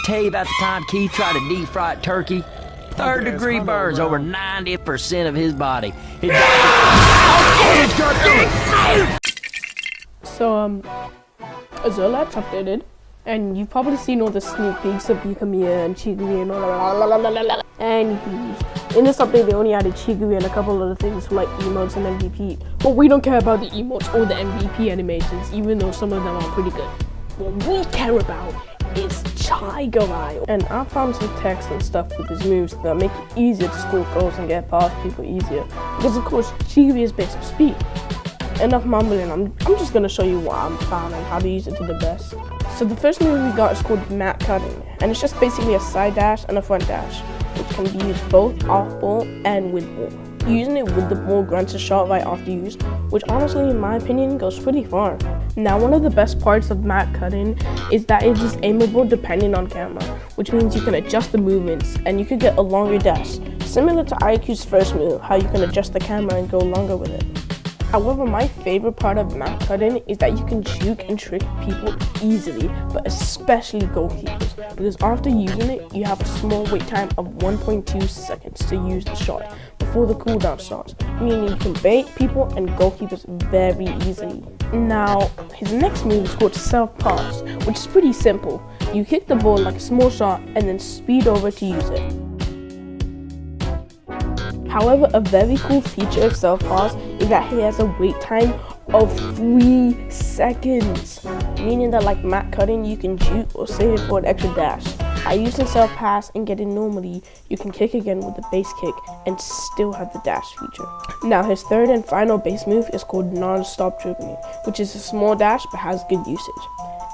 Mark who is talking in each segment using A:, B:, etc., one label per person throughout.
A: Tell you about the time Keith tried to deep fry turkey? Third-degree burns over 90% of his body. His
B: So, Zerlat's updated, and you've probably seen all the sneak peeks of Yukamiya and Chigiri and all that. And in this update, they only added Chigiri and a couple other things like emotes and MVP. But we don't care about the emotes or the MVP animations, even though some of them are pretty good. What we care about is Chigiri. And I found some text and stuff with his moves that make it easier to score goals and get past people easier. Because of course, Chigiri is based on speed. Enough mumbling, I'm just gonna show you what I'm found and how to use it to the best. So the first move we got is called mat cutting, and it's just basically a side dash and a front dash, which can be used both off ball and with ball. Using it with the ball grants a shot right after use, which honestly, in my opinion, goes pretty far. Now, one of the best parts of mat cutting is that it is aimable depending on camera, which means you can adjust the movements and you can get a longer dash, similar to IQ's first move, how you can adjust the camera and go longer with it. However, my favorite part of mat cutting is that you can juke and trick people easily, but especially goalkeepers, because after using it, you have a small wait time of 1.2 seconds to use the shot before the cooldown starts, meaning you can bait people and goalkeepers very easily. Now, his next move is called self-pass, which is pretty simple. You kick the ball like a small shot and then speed over to use it. However, a very cool feature of self-pass is that he has a wait time of 3 seconds, meaning that like mat cutting, you can juke or save it for an extra dash. By using self-pass and getting normally, you can kick again with the base kick and still have the dash feature. Now, his third and final base move is called non-stop dribbling, which is a small dash but has good usage.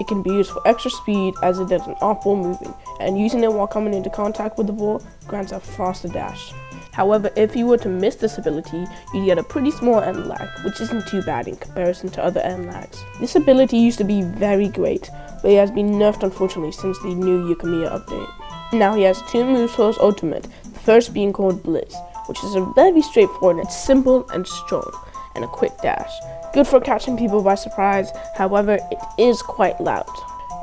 B: It can be used for extra speed as it does an off-ball movement, and using it while coming into contact with the ball grants a faster dash. However, if you were to miss this ability, you'd get a pretty small end lag, which isn't too bad in comparison to other end lags. This ability used to be very great, but it has been nerfed unfortunately since the new Yukamiya update. Now he has 2 moves for his ultimate, the first being called Blitz, which is a very straightforward, it's simple and strong, and a quick dash. Good for catching people by surprise, however, it is quite loud.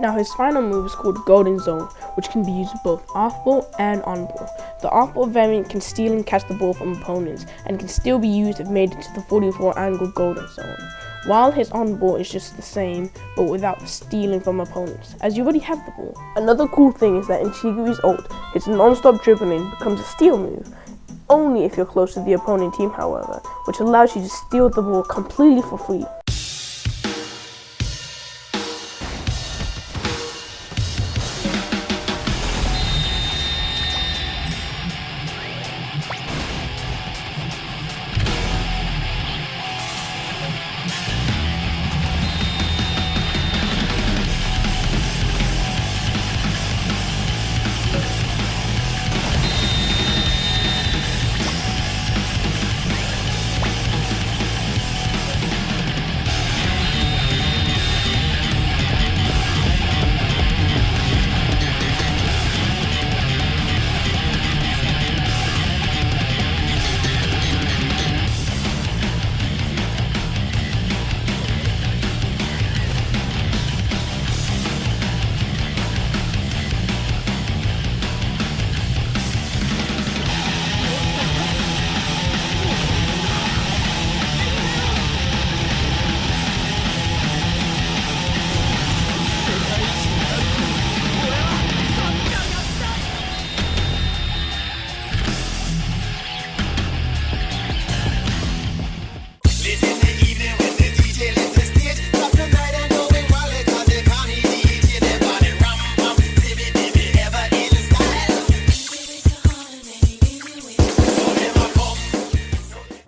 B: Now his final move is called Golden Zone, which can be used both off-ball and on-ball. The off-ball variant can steal and catch the ball from opponents, and can still be used if made into the 44 angle Golden Zone. While his on-ball is just the same, but without stealing from opponents, as you already have the ball. Another cool thing is that in Chigiri's ult, his non-stop dribbling becomes a steal move. Only if you're close to the opponent team, however, which allows you to steal the ball completely for free.